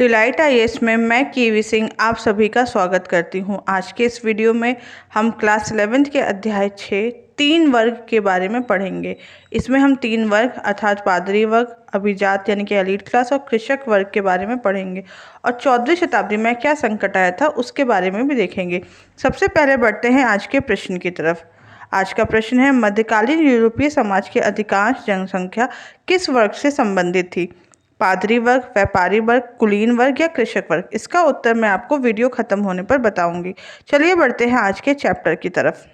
Delight IAS में मैं केवी सिंह आप सभी का स्वागत करती हूं। आज के इस वीडियो में हम क्लास 11th के अध्याय 6 तीन वर्ग के बारे में पढ़ेंगे। इसमें हम तीन वर्ग अर्थात पादरी वर्ग, अभिजात यानी कि एलीट क्लास और कृषक वर्ग के बारे में पढ़ेंगे और 14वीं शताब्दी में क्या संकट आया था उसके बारे में भी देखेंगे। सबसे पहले बढ़ते हैं आज के प्रश्न की तरफ। आज का प्रश्न है, मध्यकालीन यूरोपीय समाज की अधिकांश जनसंख्या किस वर्ग से संबंधित थी? पादरी वर्ग, व्यापारी वर्ग, कुलीन वर्ग या कृषक वर्ग? इसका उत्तर मैं आपको वीडियो खत्म होने पर बताऊंगी। चलिए बढ़ते हैं आज के चैप्टर की तरफ।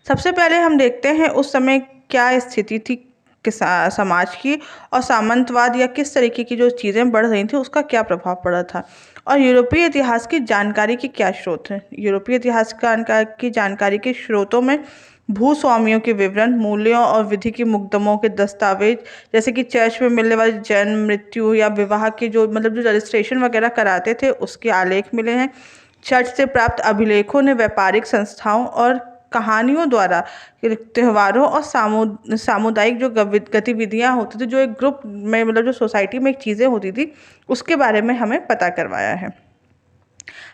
सबसे पहले हम देखते हैं उस समय क्या स्थिति थी समाज की और सामंतवाद या किस तरीके की जो चीज़ें बढ़ रही थी उसका क्या प्रभाव पड़ा था, और यूरोपीय इतिहास की जानकारी के क्या स्रोत हैं। यूरोपीय इतिहास की जानकारी के स्रोतों में भूस्वामियों के विवरण, मूल्यों और विधि के मुकदमों के दस्तावेज, जैसे कि चर्च में मिलने वाले जन्म, मृत्यु या विवाह के जो रजिस्ट्रेशन वगैरह कराते थे उसके आलेख मिले हैं। चर्च से प्राप्त अभिलेखों ने व्यापारिक संस्थाओं और कहानियों द्वारा त्योहारों और सामुदायिक जो गतिविधियां होती थी, जो एक ग्रुप में जो सोसाइटी में एक चीज़ें होती थी उसके बारे में हमें पता करवाया है।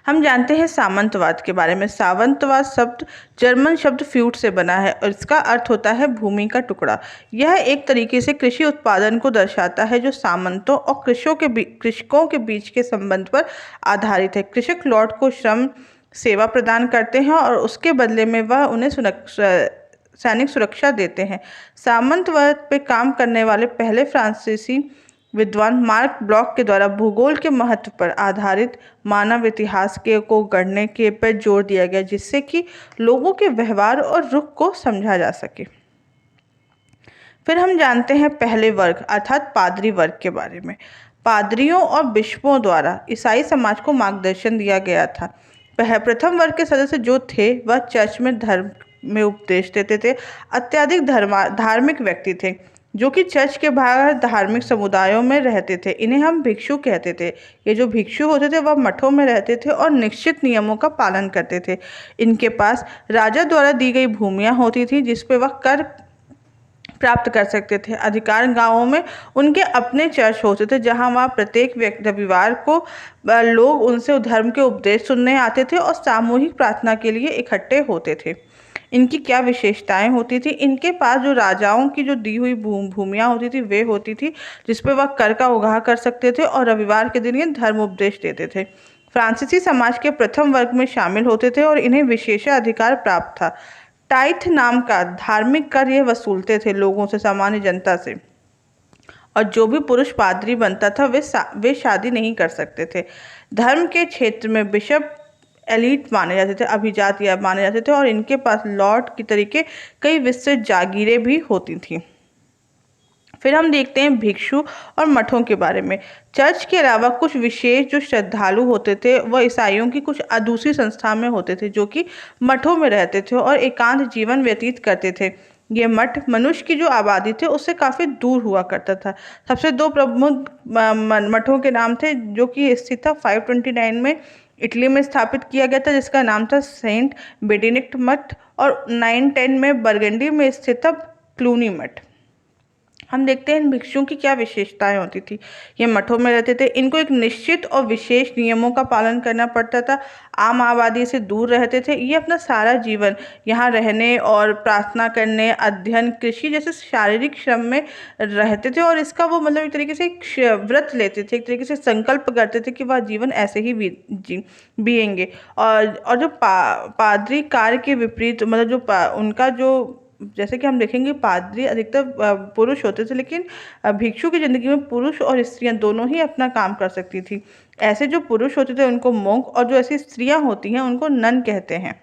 हम जानते हैं सामंतवाद के बारे में। सामंतवाद शब्द जर्मन शब्द फ्यूट से बना है और इसका अर्थ होता है भूमि का टुकड़ा। यह एक तरीके से कृषि उत्पादन को दर्शाता है जो सामंतों और कृषकों के बीच के संबंध पर आधारित है। कृषक लॉर्ड को श्रम सेवा प्रदान करते हैं और उसके बदले में वह उन्हें सैनिक सुरक्षा देते हैं। सामंतवाद पे काम करने वाले पहले फ्रांसीसी विद्वान मार्क ब्लॉक के द्वारा भूगोल के महत्व पर आधारित मानव इतिहास के को गढ़ने के पर जोर दिया गया, जिससे कि लोगों के व्यवहार और रुख को समझा जा सके। फिर हम जानते हैं पहले वर्ग अर्थात पादरी वर्ग के बारे में। पादरियों और बिशपों द्वारा ईसाई समाज को मार्गदर्शन दिया गया था। प्रथम वर्ग के सदस्य जो थे वह चर्च में धर्म में उपदेश देते थे। अत्यधिक धार्मिक व्यक्ति थे जो कि चर्च के बाहर धार्मिक समुदायों में रहते थे। इन्हें हम भिक्षु कहते थे। ये जो भिक्षु होते थे वह मठों में रहते थे और निश्चित नियमों का पालन करते थे। इनके पास राजा द्वारा दी गई भूमियां होती थी जिस पे वह कर प्राप्त कर सकते थे। अधिकांश गांवों में उनके अपने चर्च होते थे जहां वह प्रत्येक रविवार को लोग उनसे धर्म के उपदेश सुनने आते थे और सामूहिक प्रार्थना के लिए इकट्ठे होते थे। इनकी क्या विशेषताएं होती थी? इनके पास जो राजाओं की जो दी हुई भूमियां होती थी वे होती थी जिसपे वह कर का उगाह कर सकते थे और रविवार के दिन ये धर्म उपदेश देते थे। फ्रांसीसी समाज के प्रथम वर्ग में शामिल होते थे और इन्हें विशेषाधिकार प्राप्त था। टाइथ नाम का धार्मिक कर ये वसूलते थे लोगों से, सामान्य जनता से, और जो भी पुरुष पादरी बनता था वे शादी नहीं कर सकते थे। धर्म के क्षेत्र में बिशप एलीट माने जाते थे, अभिजात या माने जाते थे, और इनके पास लॉर्ड की तरीके कई विस्तृत जागीरें भी होती थी। फिर हम देखते हैं भिक्षु और मठों के बारे में। चर्च के अलावा कुछ विशेष जो श्रद्धालु होते थे वह ईसाइयों की कुछ दूसरी संस्था में होते थे जो कि मठों में रहते थे और एकांत जीवन व्यतीत करते थे। ये मठ मनुष्य की जो आबादी थे उससे काफ़ी दूर हुआ करता था। सबसे दो प्रमुख मठों के नाम थे जो कि स्थित था 529 में इटली में स्थापित किया गया था, जिसका नाम था सेंट बेनेडिक्ट मठ, और 910 में बरगंडी में स्थित था क्लूनी मठ। हम देखते हैं इन भिक्षुओं की क्या विशेषताएं होती थी। ये मठों में रहते थे। इनको एक निश्चित और विशेष नियमों का पालन करना पड़ता था। आम आबादी से दूर रहते थे। ये अपना सारा जीवन यहाँ रहने और प्रार्थना करने, अध्ययन, कृषि जैसे शारीरिक श्रम में रहते थे, और इसका वो एक तरीके से एक व्रत लेते थे, एक तरीके से संकल्प करते थे कि वह जीवन ऐसे ही बीएंगे। और जो पादरी कार्य के विपरीत उनका जो जैसे कि हम देखेंगे पादरी अधिकतर पुरुष होते थे, लेकिन भिक्षु की जिंदगी में पुरुष और स्त्रियां दोनों ही अपना काम कर सकती थी। ऐसे जो पुरुष होते थे उनको मोंक, और जो ऐसी स्त्रियां होती हैं उनको नन कहते हैं।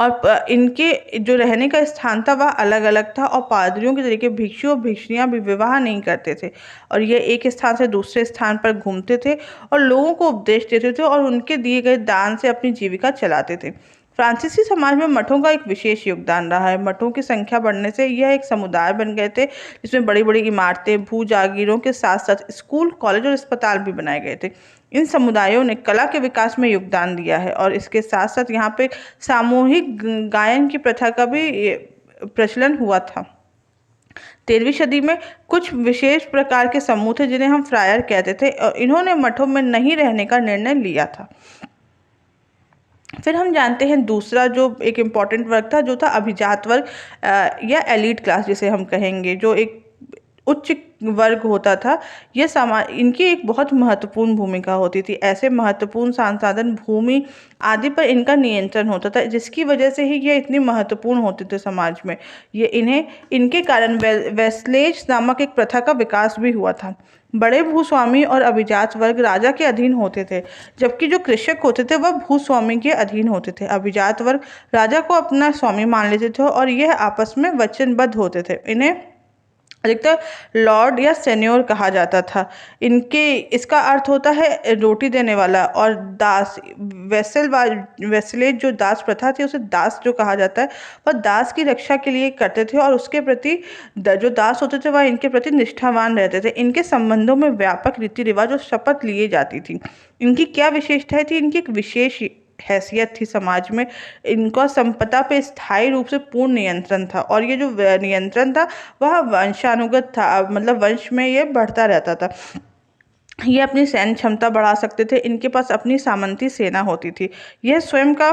और इनके जो रहने का स्थान था वह अलग अलग था, और पादरियों के तरीके भिक्षु और भिक्षुणियां भी विवाह नहीं करते थे, और ये एक स्थान से दूसरे स्थान पर घूमते थे और लोगों को उपदेश देते थे और उनके दिए गए दान से अपनी जीविका चलाते थे। फ्रांसीसी समाज में मठों का एक विशेष योगदान रहा है। मठों की संख्या बढ़ने से यह एक समुदाय बन गए थे जिसमें बड़ी बड़ी इमारतें, भू जागीरों के साथ साथ स्कूल, कॉलेज और अस्पताल भी बनाए गए थे। इन समुदायों ने कला के विकास में योगदान दिया है, और इसके साथ साथ यहाँ पे सामूहिक गायन की प्रथा का भी प्रचलन हुआ था। 13वीं सदी में कुछ विशेष प्रकार के समूह थे जिन्हें हम फ्रायर कहते थे और इन्होंने मठों में नहीं रहने का निर्णय लिया था। फिर हम जानते हैं दूसरा जो एक इम्पॉर्टेंट वर्ग था जो था अभिजात वर्ग या एलीट क्लास जिसे हम कहेंगे, जो एक उच्च वर्ग होता था। यह इनकी एक बहुत महत्वपूर्ण भूमिका होती थी। ऐसे महत्वपूर्ण संसाधन, भूमि आदि पर इनका नियंत्रण होता था, जिसकी वजह से ही ये इतनी महत्वपूर्ण होते थे समाज में। इनके कारण वेस्लेज नामक एक प्रथा का विकास भी हुआ था। बड़े भूस्वामी और अभिजात वर्ग राजा के अधीन होते थे, जबकि जो कृषक होते थे वह भूस्वामी के अधीन होते थे। अभिजात वर्ग राजा को अपना स्वामी मान लेते थे और यह आपस में वचनबद्ध होते थे। इन्हें अधिकतर लॉर्ड या सेन्योर कहा जाता था। इनके इसका अर्थ होता है रोटी देने वाला, और दास वेसलेज जो दास प्रथा थी उसे दास जो कहा जाता है, वह दास की रक्षा के लिए करते थे और उसके प्रति जो दास होते थे वह इनके प्रति निष्ठावान रहते थे। इनके संबंधों में व्यापक रीति रिवाज और शपथ लिए जाती थी। इनकी क्या विशेषताएं थी? इनकी एक विशेष हैसियत थी समाज में। इनका संपदा पे स्थायी रूप से पूर्ण नियंत्रण था, और ये जो नियंत्रण था वह वंशानुगत था, मतलब वंश में ये बढ़ता रहता था। ये अपनी सैन्य क्षमता बढ़ा सकते थे। इनके पास अपनी सामंती सेना होती थी। यह स्वयं का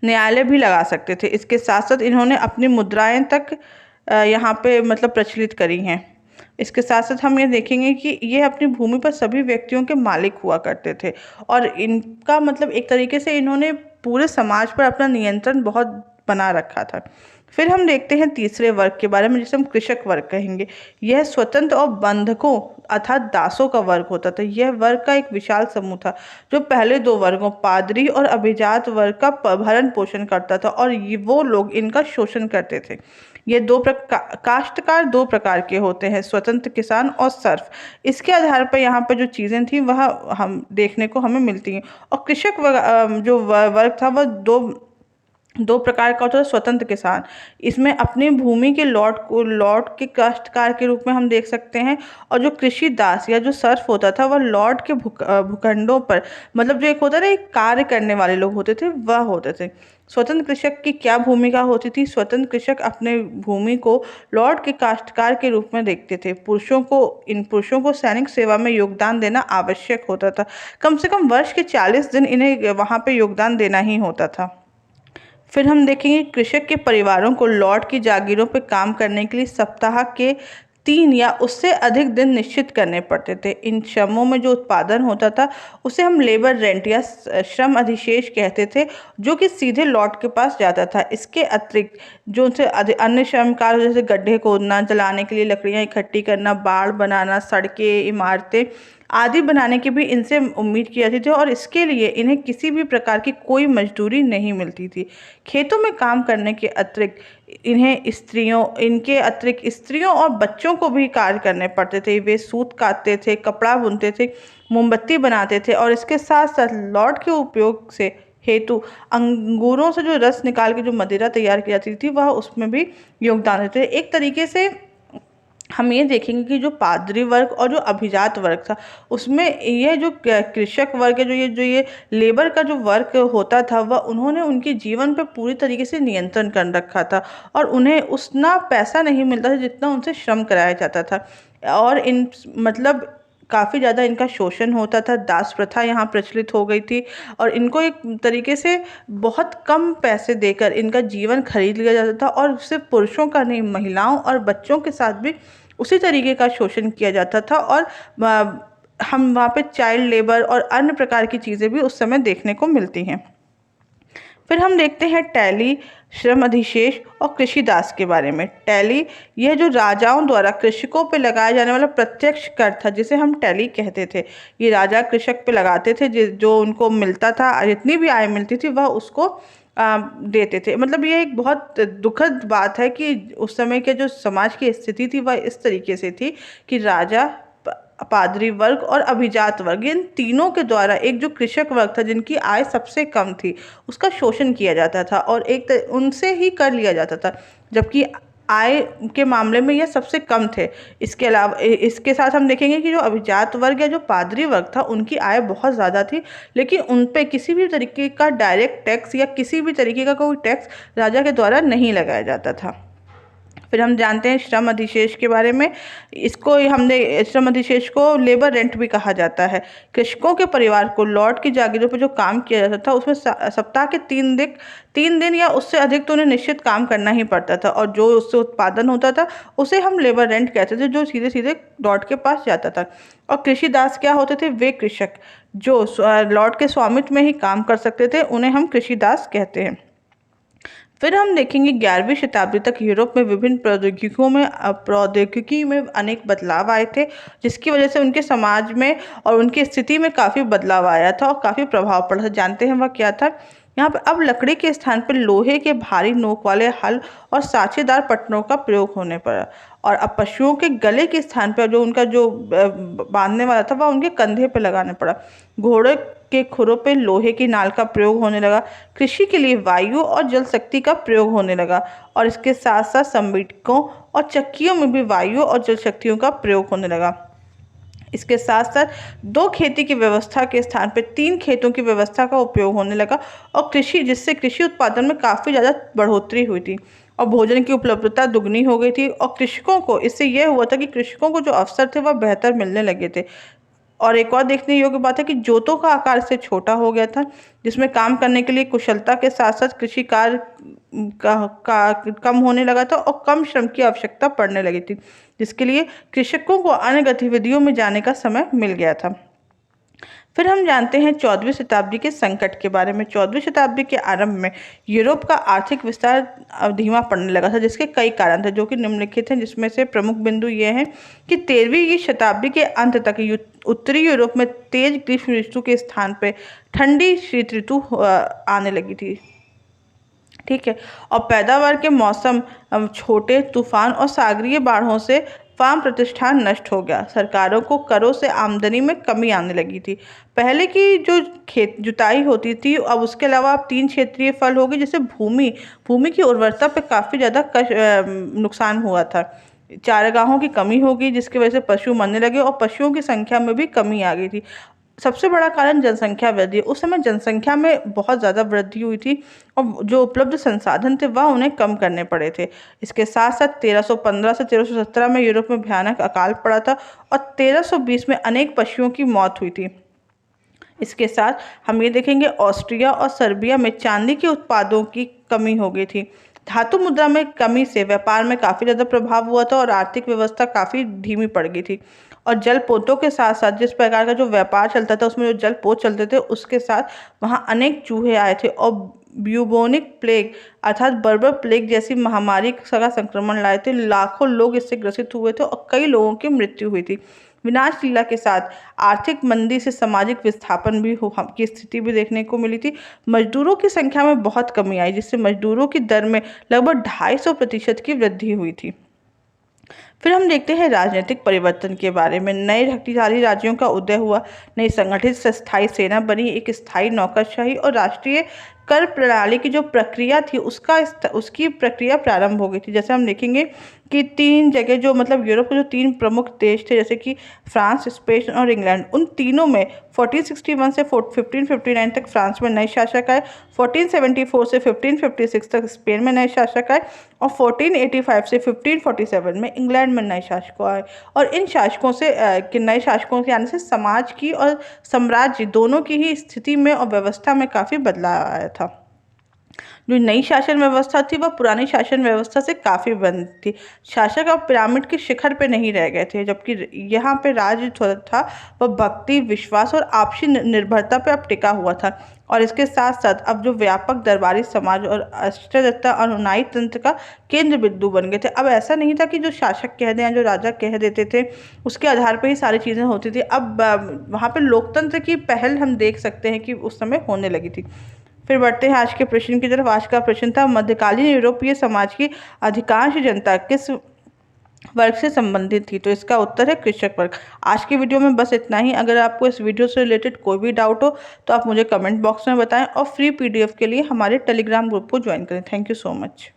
न्यायालय भी लगा सकते थे। इसके साथ साथ इन्होंने अपनी मुद्राएं तक यहाँ पे मतलब प्रचलित करी हैं। इसके साथ साथ हम ये देखेंगे कि ये अपनी भूमि पर सभी व्यक्तियों के मालिक हुआ करते थे, और इनका मतलब एक तरीके से इन्होंने पूरे समाज पर अपना नियंत्रण बहुत बना रखा था। फिर हम देखते हैं तीसरे वर्ग के बारे में, जिसे हम कृषक वर्ग कहेंगे। यह स्वतंत्र और बंधकों अर्थात दासों का वर्ग होता था। यह वर्ग का एक विशाल समूह था जो पहले दो वर्गों पादरी और अभिजात वर्ग का भरण पोषण करता था, और वो लोग इनका शोषण करते थे। ये काश्तकार दो प्रकार के होते हैं, स्वतंत्र किसान और सर्फ। इसके आधार पर यहाँ पर जो चीज़ें थी वह हम देखने को हमें मिलती हैं। और कृषक जो वर्ग था वह दो प्रकार का होता है। स्वतंत्र किसान, इसमें अपनी भूमि के लॉर्ड के काश्तकार के रूप में हम देख सकते हैं, और जो कृषि दास या जो सर्फ होता था वह लॉर्ड के भूखंडों पर, मतलब जो एक होता है ना, एक कार्य करने वाले लोग होते थे, वह होते थे। स्वतंत्र कृषक की क्या भूमिका होती थी? स्वतंत्र कृषक अपने भूमि को लॉर्ड के काश्तकार के रूप में देखते थे। इन पुरुषों को सैनिक सेवा में योगदान देना आवश्यक होता था। कम से कम वर्ष के 40 दिन इन्हें वहाँ पे योगदान देना ही होता था। फिर हम देखेंगे कृषक के परिवारों को लॉर्ड की जागीरों पर काम करने के लिए सप्ताह के 3 या उससे अधिक दिन निश्चित करने पड़ते थे। इन श्रमों में जो उत्पादन होता था उसे हम लेबर रेंट या श्रम अधिशेष कहते थे, जो कि सीधे लॉर्ड के पास जाता था। इसके अतिरिक्त जो उनसे अन्य श्रम कार्य जैसे गड्ढे खोदना, जलाने के लिए लकड़ियाँ इकट्ठी करना, बाड़ बनाना, सड़कें, इमारतें आदि बनाने की भी इनसे उम्मीद की जाती थी, और इसके लिए इन्हें किसी भी प्रकार की कोई मजदूरी नहीं मिलती थी। खेतों में काम करने के अतिरिक्त इनके अतिरिक्त स्त्रियों और बच्चों को भी कार्य करने पड़ते थे। वे सूत काटते थे, कपड़ा बुनते थे, मोमबत्ती बनाते थे, और इसके साथ साथ लॉर्ड के उपयोग से हेतु अंगूरों से जो रस निकाल के जो मदिरा तैयार की जाती थी वह उसमें भी योगदान देते थे। एक तरीके से हम ये देखेंगे कि जो पादरी वर्ग और जो अभिजात वर्ग था उसमें यह जो कृषक वर्ग है, जो ये लेबर का जो वर्ग होता था, वह उन्होंने उनके जीवन पर पूरी तरीके से नियंत्रण कर रखा था, और उन्हें उतना पैसा नहीं मिलता था जितना उनसे श्रम कराया जाता था। और मतलब काफ़ी ज़्यादा इनका शोषण होता था। दास प्रथा यहाँ प्रचलित हो गई थी, और इनको एक तरीके से बहुत कम पैसे देकर इनका जीवन खरीद लिया जाता था, और सिर्फ पुरुषों का नहीं, महिलाओं और बच्चों के साथ भी उसी तरीके का शोषण किया जाता था। और हम वहाँ पे चाइल्ड लेबर और अन्य प्रकार की चीज़ें भी उस समय देखने को मिलती हैं। फिर हम देखते हैं टैली, श्रम अधिशेष और कृषि दास के बारे में। टैली यह जो राजाओं द्वारा कृषकों पर लगाया जाने वाला प्रत्यक्ष कर था, जिसे हम टैली कहते थे। ये राजा कृषक पे लगाते थे, जो उनको मिलता था, जितनी भी आय मिलती थी वह उसको देते थे। मतलब ये एक बहुत दुखद बात है कि उस समय के जो समाज की स्थिति थी वह इस तरीके से थी कि राजा, पादरी वर्ग और अभिजात वर्ग, इन तीनों के द्वारा एक जो कृषक वर्ग था जिनकी आय सबसे कम थी उसका शोषण किया जाता था, और उनसे ही कर लिया जाता था, जबकि आय के मामले में यह सबसे कम थे। इसके अलावा इसके साथ हम देखेंगे कि जो अभिजात वर्ग या जो पादरी वर्ग था उनकी आय बहुत ज़्यादा थी, लेकिन उन पे किसी भी तरीके का डायरेक्ट टैक्स या किसी भी तरीके का कोई टैक्स राजा के द्वारा नहीं लगाया जाता था। फिर हम जानते हैं श्रम अधिशेष के बारे में। इसको हमने श्रम अधिशेष को लेबर रेंट भी कहा जाता है। कृषकों के परिवार को लॉर्ड की जागीरों पर जो काम किया जाता था उसमें सप्ताह के 3 दिन या उससे अधिक तो उन्हें निश्चित काम करना ही पड़ता था, और जो उससे उत्पादन होता था उसे हम लेबर रेंट कहते थे, जो सीधे सीधे लॉर्ड के पास जाता था। और कृषि दास क्या होते थे? वे कृषक जो लॉर्ड के स्वामित्व में ही काम कर सकते थे, उन्हें हम कृषि दास कहते हैं। फिर हम देखेंगे 11वीं शताब्दी तक यूरोप में विभिन्न प्रौद्योगिकी में अनेक बदलाव आए थे, जिसकी वजह से उनके समाज में और उनकी स्थिति में काफ़ी बदलाव आया था और काफ़ी प्रभाव पड़ा था। जानते हैं वह क्या था? यहाँ पर अब लकड़ी के स्थान पर लोहे के भारी नोक वाले हल और साँचेदार पट्टों का प्रयोग होने पड़ा, और अब पशुओं के गले के स्थान पर जो उनका जो बांधने वाला था वह उनके कंधे पर लगाने पड़ा। घोड़े के खुरों पे लोहे की नाल का प्रयोग होने लगा। कृषि के लिए वायु और जल शक्ति का प्रयोग होने लगा, और इसके साथ साथ संबीटकों और चक्कियों में भी वायु और जल शक्तियों का प्रयोग होने लगा। इसके साथ साथ 2 खेती की व्यवस्था के स्थान पर 3 खेतों की व्यवस्था का उपयोग होने लगा, और जिससे कृषि उत्पादन में काफ़ी ज़्यादा बढ़ोतरी हुई थी और भोजन की उपलब्धता दुगनी हो गई थी। और कृषकों को इससे यह हुआ था कि कृषकों को जो अवसर थे वह बेहतर मिलने लगे थे। और एक और देखने योग्य बात है कि जोतों का आकार इससे छोटा हो गया था, जिसमें काम करने के लिए कुशलता के साथ साथ कृषि कार्य कम होने लगा था और कम श्रम की आवश्यकता पड़ने लगी थी, जिसके लिए कृषकों को अन्य गतिविधियों में जाने का समय मिल गया था। फिर हम जानते हैं 14वीं शताब्दी के संकट के बारे में। 14वीं शताब्दी के आरंभ में यूरोप का आर्थिक विस्तार धीमा पड़ने लगा था, जिसके कई कारण थे जो कि निम्नलिखित हैं, जिसमें से प्रमुख बिंदु ये हैं कि 13वीं शताब्दी के अंत तक उत्तरी यूरोप में तेज ग्रीष्म ऋतु के स्थान पर ठंडी शीत ऋतु आने लगी थी। ठीक है, और पैदावार के मौसम छोटे तूफान और सागरीय बाढ़ों से फार्म प्रतिष्ठान नष्ट हो गया। सरकारों को करों से आमदनी में कमी आने लगी थी। पहले की जो खेत जुताई होती थी, अब उसके अलावा अब 3 क्षेत्रीय फल हो गई, जिससे भूमि की उर्वरता पे काफ़ी ज़्यादा नुकसान हुआ था। चारागाहों की कमी हो गई, जिसकी वजह से पशु मरने लगे और पशुओं की संख्या में भी कमी आ गई थी। सबसे बड़ा कारण जनसंख्या वृद्धि। उस समय जनसंख्या में बहुत ज़्यादा वृद्धि हुई थी और जो उपलब्ध संसाधन थे वह उन्हें कम करने पड़े थे। इसके साथ साथ 1315 से 1317 में यूरोप में भयानक अकाल पड़ा था और 1320 में अनेक पशुओं की मौत हुई थी। इसके साथ हम ये देखेंगे ऑस्ट्रिया और सर्बिया में चांदी के उत्पादों की कमी हो गई थी। धातु मुद्रा में कमी से व्यापार में काफ़ी ज़्यादा प्रभाव हुआ था और आर्थिक व्यवस्था काफ़ी धीमी पड़ गई थी। और जलपोतों के साथ साथ जिस प्रकार का जो व्यापार चलता था उसमें जो जलपोत चलते थे उसके साथ वहाँ अनेक चूहे आए थे और ब्यूबोनिक प्लेग अर्थात बर्बर प्लेग जैसी महामारी का संक्रमण लाए थे। लाखों लोग इससे ग्रसित हुए थे और कई लोगों की मृत्यु हुई थी। विनाश लीला के साथ आर्थिक मंदी से सामाजिक विस्थापन भी की स्थिति भी देखने को मिली थी। मजदूरों की संख्या में बहुत कमी आई, जिससे मजदूरों की दर में लगभग 250% की वृद्धि हुई थी। फिर हम देखते हैं राजनीतिक परिवर्तन के बारे में। नए शक्तिशाली राज्यों का उदय हुआ, नई संगठित स्थायी सेना बनी, एक स्थायी नौकरशाही और राष्ट्रीय कर प्रणाली की जो प्रक्रिया थी उसकी प्रक्रिया प्रारंभ हो गई थी। जैसे हम देखेंगे कि 3 जगह जो मतलब यूरोप के जो 3 प्रमुख देश थे, जैसे कि फ्रांस, स्पेन और इंग्लैंड, उन तीनों में 1461 से 1559 तक फ्रांस में नए शासक आए, 1474 से 1556 तक स्पेन में नए शासक आए और 1485 से 1547 में इंग्लैंड में नए शासकों आए। और इन शासकों से नए शासकों के आने से समाज की और साम्राज्य दोनों की ही स्थिति में और व्यवस्था में काफ़ी बदलाव आया था। जो नई शासन व्यवस्था थी वह पुरानी शासन व्यवस्था से काफ़ी भिन्न थी। शासक अब पिरामिड के शिखर पे नहीं रह गए थे, जबकि यहाँ पे राज्य था वह भक्ति, विश्वास और आपसी निर्भरता पे अब टिका हुआ था। और इसके साथ साथ अब जो व्यापक दरबारी समाज और अष्टदत्ता अनुनायी तंत्र का केंद्र बिंदु बन गए थे। अब ऐसा नहीं था कि जो शासक कह दें या जो राजा कह देते थे उसके आधार पर ही सारी चीज़ें होती थी। अब वहाँ पे लोकतंत्र की पहल हम देख सकते हैं कि उस समय होने लगी थी। फिर बढ़ते हैं आज के प्रश्न की तरफ। आज का प्रश्न था, मध्यकालीन यूरोपीय समाज की अधिकांश जनता किस वर्ग से संबंधित थी? तो इसका उत्तर है कृषक वर्ग। आज की वीडियो में बस इतना ही। अगर आपको इस वीडियो से रिलेटेड कोई भी डाउट हो तो आप मुझे कमेंट बॉक्स में बताएं और फ्री PDF के लिए हमारे टेलीग्राम ग्रुप को ज्वाइन करें। Thank you so much.